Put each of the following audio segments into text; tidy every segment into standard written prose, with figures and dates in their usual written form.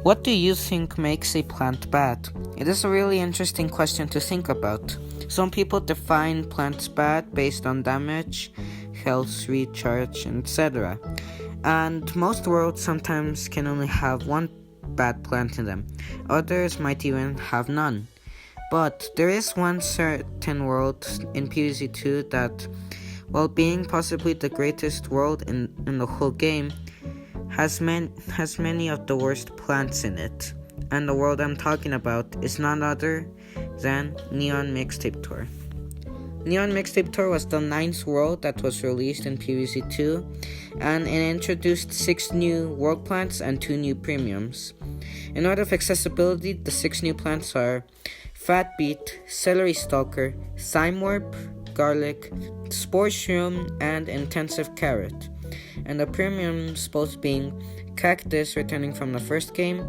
What do you think makes a plant bad? It is a really interesting question to think about. Some people define plants bad based on damage, health, recharge, etc. And most worlds sometimes can only have one bad plant in them. Others might even have none. But there is one certain world in PvZ2 that, while being possibly the greatest world in the whole game, has many of the worst plants in it. And the world I'm talking about is none other than Neon Mixtape Tour. Neon Mixtape Tour was the 9th world that was released in PvZ2, and it introduced 6 new world plants and 2 new premiums. In order of accessibility, the 6 new plants are Fat Beet, Celery Stalker, Thyme Warp, Garlic, Spore Shroom, and Intensive Carrot. And the premiums both being Cactus, returning from the first game,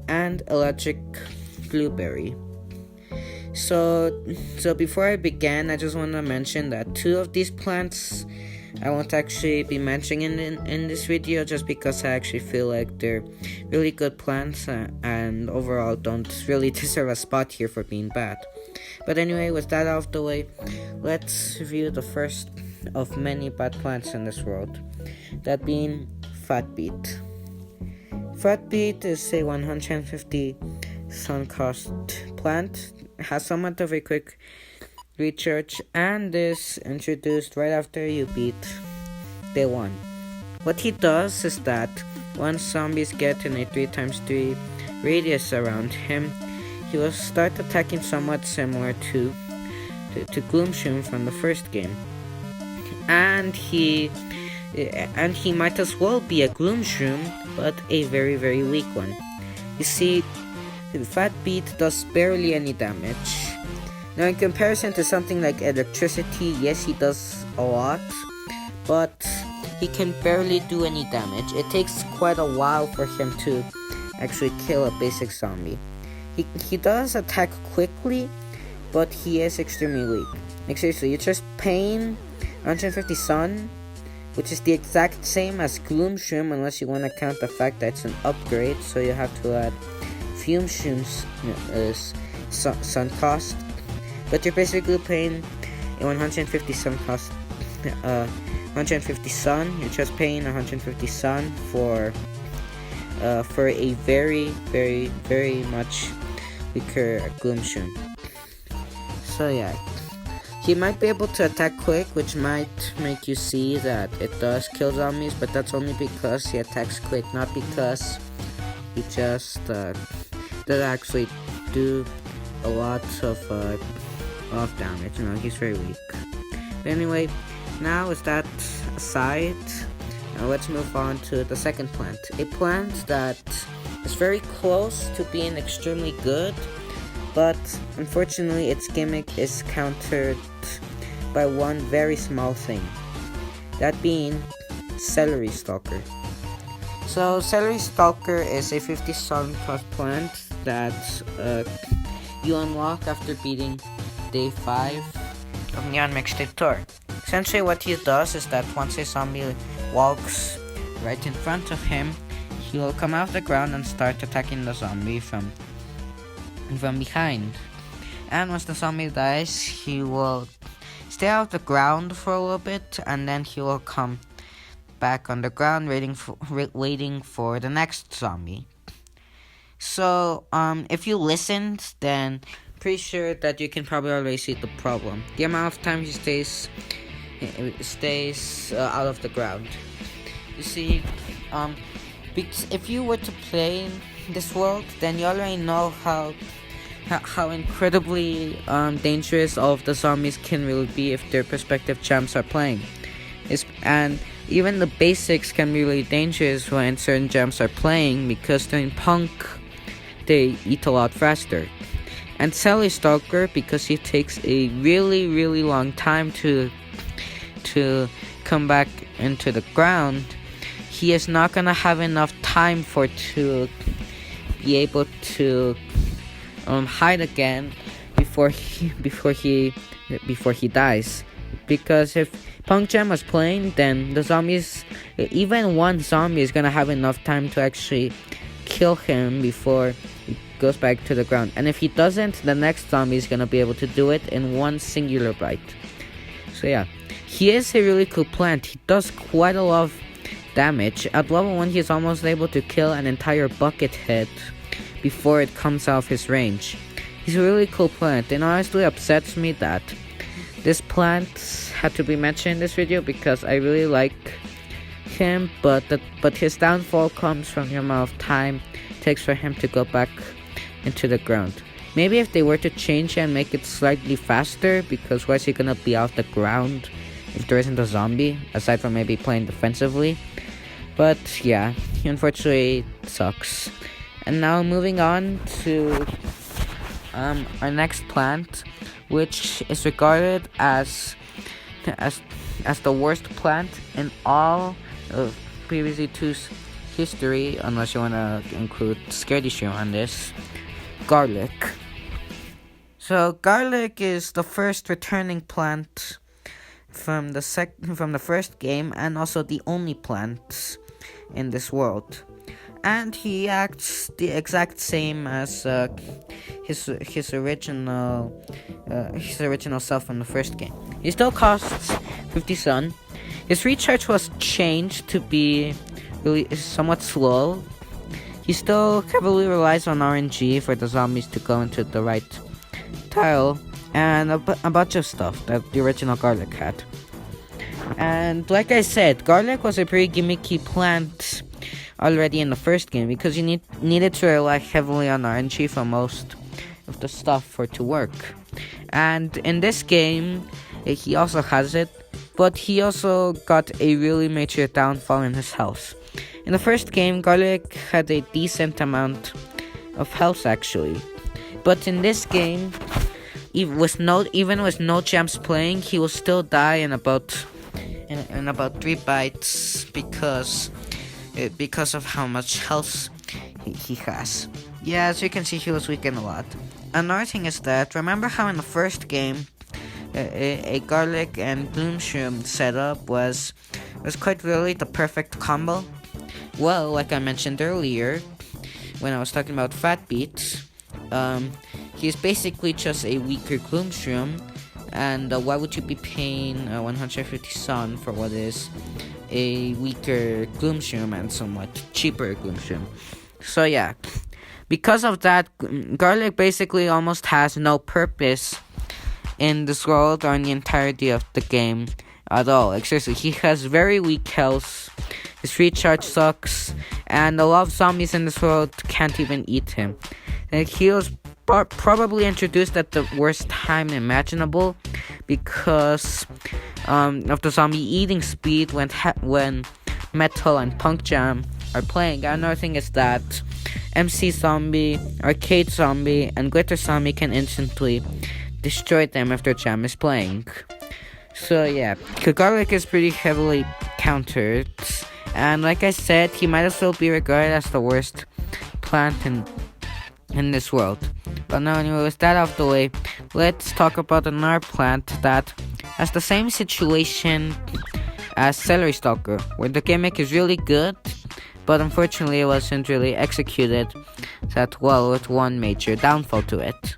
and Electric Blueberry. So before I begin, I just want to mention that 2 of these plants I won't actually be mentioning in this video, just because I actually feel like they're really good plants and overall don't really deserve a spot here for being bad. But anyway, with that out of the way, let's review the first of many bad plants in this world, that being Fat Beet. Fat Beet is a 150 sun cost plant, has somewhat of a quick recharge, and is introduced right after you beat day 1. What he does is that once zombies get in a 3x3 radius around him, he will start attacking somewhat similar to Gloomshroom from the first game. And he might as well be a Gloomshroom, but a very, very weak one. You see, Fat Beet does barely any damage. Now, in comparison to something like Electricity, yes, he does a lot, but he can barely do any damage. It takes quite a while for him to actually kill a basic zombie. He does attack quickly, but he is extremely weak. Like seriously, you just paying 150 sun, which is the exact same as Gloomshroom, unless you want to count the fact that it's an upgrade, so you have to add Fume Shroom's sun cost. But you're basically paying a 150 sun cost, 150 sun. You're just paying 150 sun for a very, very, very much weaker Gloomshroom. So yeah, he might be able to attack quick, which might make you see that it does kill zombies, but that's only because he attacks quick, not because he just does actually do a lot of damage. You know, he's very weak. But anyway, now with that aside, let's move on to the second plant. A plant that is very close to being extremely good, but unfortunately its gimmick is countered by one very small thing, that being Celery Stalker. So Celery Stalker is a 50 sun cost plant that you unlock after beating day 5 of Neon Mixtape Tour. Essentially what he does is that once a zombie walks right in front of him, he will come out of the ground and start attacking the zombie from behind. And once the zombie dies, he will stay out of the ground for a little bit, and then he will come back on the ground waiting for the next zombie. So if you listened, then pretty sure that you can probably already see the problem. The amount of time he stays out of the ground. You see, because if you were to play this world, then you already know how incredibly dangerous all of the zombies can really be if their respective champs are playing. And even the basics can be really dangerous when certain champs are playing, because during Punk they eat a lot faster. And Celery Stalker, because he takes a really, really long time to come back into the ground, he is not gonna have enough time to be able to hide again before he dies. Because if Punk Jam was playing, then the zombies, even one zombie is gonna have enough time to actually kill him before he goes back to the ground. And if he doesn't, the next zombie is gonna be able to do it in one singular bite. So yeah, he is a really cool plant. He does quite a lot of damage. At level 1, he's almost able to kill an entire bucket head before it comes out of his range. He's a really cool plant, and honestly upsets me that this plant had to be mentioned in this video because I really like him, but his downfall comes from the amount of time it takes for him to go back into the ground. Maybe if they were to change and make it slightly faster, because why is he gonna be off the ground if there isn't a zombie, aside from maybe playing defensively? But yeah, unfortunately it sucks. And now moving on to our next plant, which is regarded as the worst plant in all of PvZ 2's history, unless you wanna include Scaredy Shroom on this. Garlic. So garlic is the first returning plant from the first game, and also the only plant in this world. And he acts the exact same as his original self from the first game. He still costs 50 sun. His recharge was changed to be really somewhat slow. He still heavily relies on RNG for the zombies to go into the right tile, and a bunch of stuff that the original Garlic had. And like I said, Garlic was a pretty gimmicky plant already in the first game, because you needed to rely heavily on RNG for most of the stuff for it to work. And in this game, he also has it, but he also got a really major downfall in his health. In the first game, Garlic had a decent amount of health actually, but in this game, even with no champs playing, he will still die in about 3 bites because of how much health he has. Yeah, as you can see, he was weakened a lot. Another thing is that, remember how in the first game a Garlic and Bloom Shroom setup was quite really the perfect combo? Well, like I mentioned earlier when I was talking about Fat Beats, he's basically just a weaker Gloom Shroom, and why would you be paying 150 sun for what is a weaker Gloom Shroom and somewhat cheaper Gloom Shroom? So yeah, because of that, Garlic basically almost has no purpose in this world or in the entirety of the game at all. Like seriously, he has very weak health, his recharge sucks, and a lot of zombies in this world can't even eat him. Like, he was probably introduced at the worst time imaginable because of the zombie eating speed when Metal and Punk Jam are playing. Another thing is that MC Zombie, Arcade Zombie, and Glitter Zombie can instantly destroy them if their jam is playing. So yeah, Garlic is pretty heavily countered, and like I said, he might as well be regarded as the worst plant in this world. But now, anyway, with that out of the way, let's talk about another plant that has the same situation as Celery Stalker, where the gimmick is really good, but unfortunately it wasn't really executed that well, with one major downfall to it.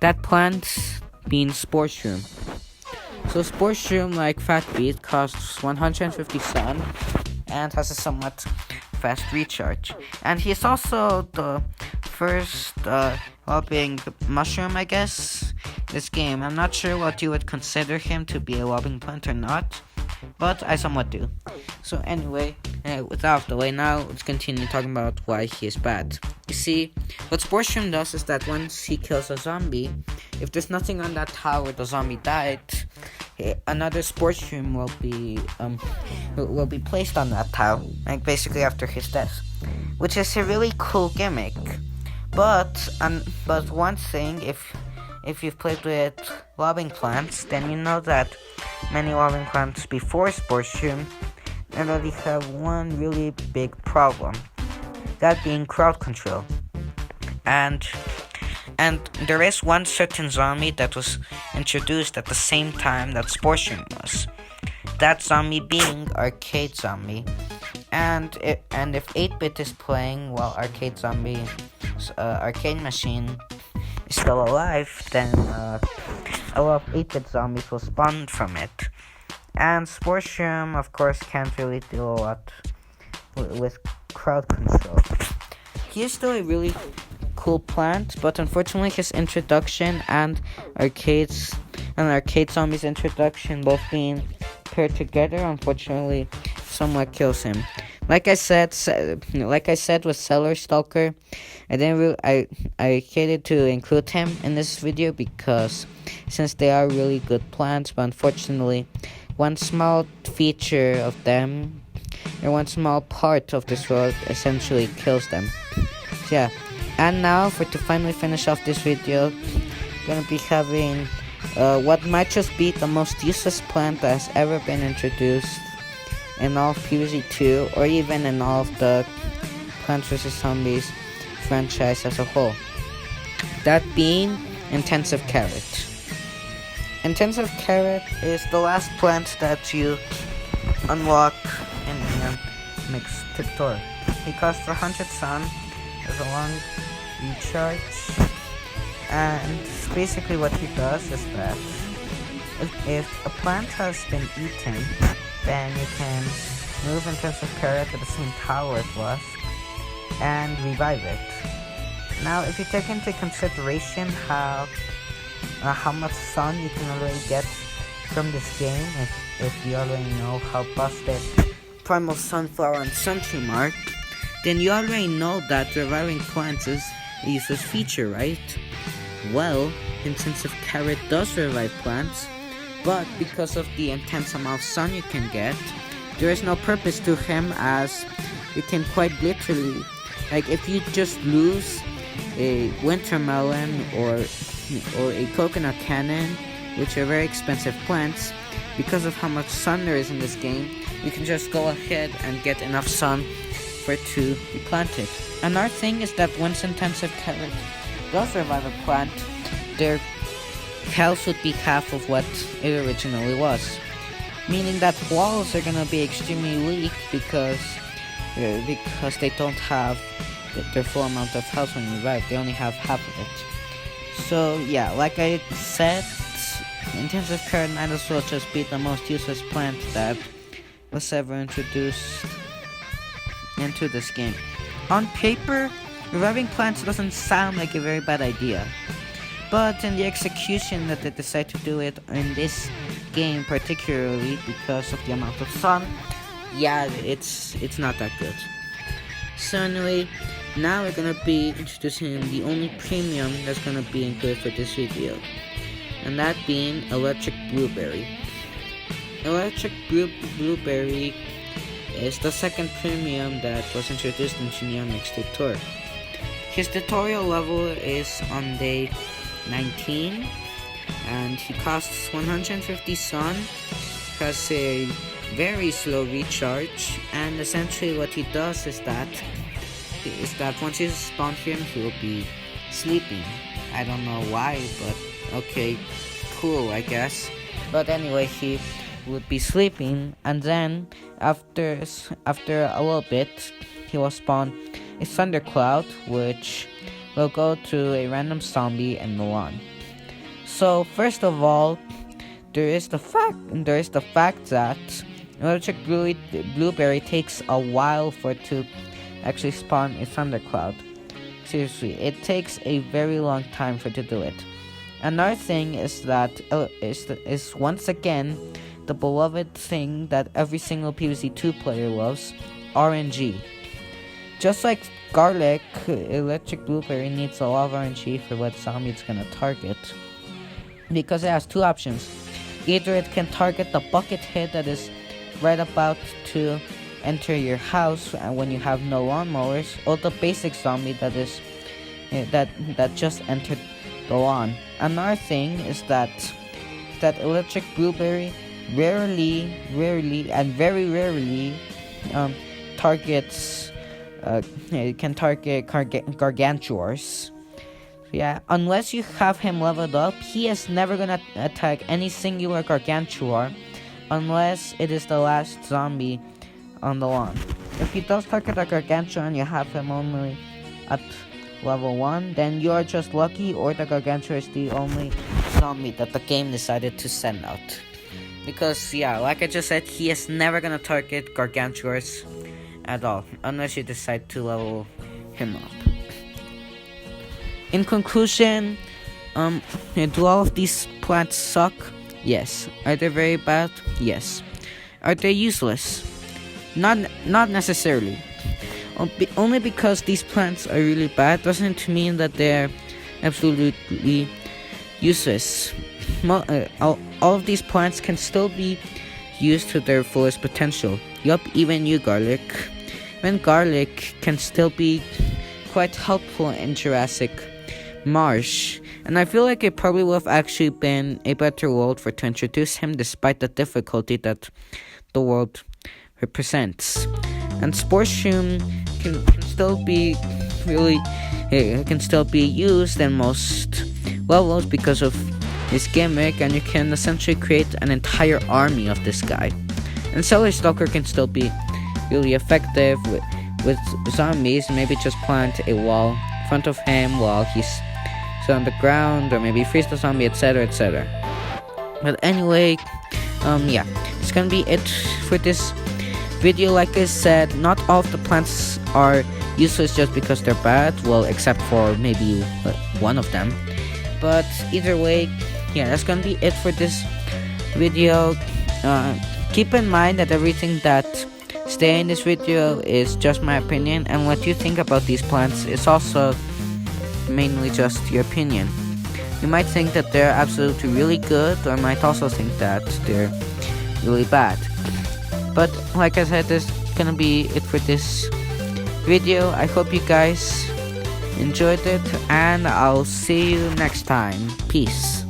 That plant being Spore Shroom. So Spore Shroom, like Fat Beat, costs 150 sun and has a somewhat fast recharge. And he's also the first lobbing mushroom, I guess, this game. I'm not sure what you would consider him to be, a lobbing plant or not, but I somewhat do. So anyway, with that out of the way, now let's continue talking about why he is bad. You see, what Spore Shroom does is that once he kills a zombie, if there's nothing on that tower where the zombie died, another Spore Shroom will be placed on that tile, like basically after his death, which is a really cool gimmick. But one thing, if you've played with lobbing plants, then you know that many lobbing plants before Spore Shroom already have one really big problem, that being crowd control. And there is one certain zombie that was introduced at the same time that Spore Shroom was. That zombie being Arcade Zombie. and if 8-bit is playing while arcade machine is still alive, then a lot of 8-bit zombies will spawn from it. And Sportium, of course, can't really do a lot with crowd control. He is still a really cool plant, but unfortunately his introduction and arcade zombies introduction both being paired together, unfortunately, somewhat kills him. Like I said with Cellar Stalker, I hated to include him in this video because since they are really good plants, but unfortunately, one small feature of them, or one small part of this world, essentially kills them. So yeah, and now to finally finish off this video, gonna be having what might just be the most useless plant that has ever been introduced in all of PvZ 2, or even in all of the Plants vs. Zombies franchise as a whole. That being Intensive Carrot. Intensive Carrot is the last plant that you unlock in the next tutorial. He costs 100 sun, has a long recharge, and basically what he does is that if a plant has been eaten, then you can move Intensive Carrot to the same tower it was and revive it. Now, if you take into consideration how much sun you can already get from this game, if you already know how busted Primal Sunflower and Suntree are, then you already know that reviving plants is a useless feature, right? Well, Intensive Carrot does revive plants, but because of the intense amount of sun you can get, there is no purpose to him, as you can quite literally, like if you just lose a winter melon or a coconut cannon, which are very expensive plants, because of how much sun there is in this game, you can just go ahead and get enough sun for it to be planted. Another thing is that once Intensive Carrot does revive a plant, their health would be half of what it originally was, meaning that walls are gonna be extremely weak because they don't have their full amount of health when you revive. They only have half of it. So yeah, like I said, Intensive Carrot might as well just be the most useless plant that was ever introduced into this game. On paper, reviving plants doesn't sound like a very bad idea, but in the execution that they decide to do it in this game, particularly because of the amount of sun, yeah, it's not that good. So anyway, now we're gonna be introducing the only premium that's gonna be included for this video, and that being Electric Blueberry. Electric Blueberry is the second premium that was introduced into Neomix's tutorial. His tutorial level is on day 19, and he costs 150 sun, has a very slow recharge, and essentially what he does is that once you spawn him, he will be sleeping. I don't know why, but okay, cool, I guess. But anyway, he would be sleeping, and then after a little bit, he will spawn a thundercloud, which will go to a random zombie in the lawn. So first of all, there is the fact that Electric Blueberry takes a while for it to actually spawn a thundercloud. Seriously, it takes a very long time for it to do it. Another thing is that is once again the beloved thing that every single PvZ 2 player loves, RNG. Just like Garlic, Electric Blueberry needs a lot of RNG for what zombie it's gonna target, because it has two options. Either it can target the bucket head that is right about to enter your house when you have no lawnmowers, or the basic zombie that is that just entered the lawn. Another thing is that Electric Blueberry rarely and very rarely targets it can target gargantuars. Yeah, unless you have him leveled up, he is never gonna attack any singular gargantuar unless it is the last zombie on the lawn. If he does target a Gargantuar and you have him only at level 1, then you are just lucky, or the Gargantuar is the only zombie that the game decided to send out. Because, yeah, like I just said, he is never gonna target Gargantuars at all, unless you decide to level him up. In conclusion, do all of these plants suck? Yes. Are they very bad? Yes. Are they useless? Not necessarily. Only because these plants are really bad doesn't mean that they're absolutely useless. All of these plants can still be used to their fullest potential. Yup, even you, garlic. Even garlic can still be quite helpful in Jurassic Marsh, and I feel like it probably would have actually been a better world to introduce him, despite the difficulty that the world represents. And Sportsroom can still be used in most levels because of his gimmick, and you can essentially create an entire army of this guy. And Cellar Stalker can still be really effective with zombies, and maybe just plant a wall in front of him while he's still on the ground, or maybe freeze the zombie, etc, etc. But anyway, yeah, it's gonna be it for this video. Like I said, not all of the plants are useless just because they're bad, well, except for maybe one of them. But either way, yeah, that's gonna be it for this video. Keep in mind that everything that stays in this video is just my opinion, and what you think about these plants is also mainly just your opinion. You might think that they're absolutely really good, or might also think that they're really bad. But like I said, this is gonna be it for this video. I hope you guys enjoyed it, and I'll see you next time. Peace.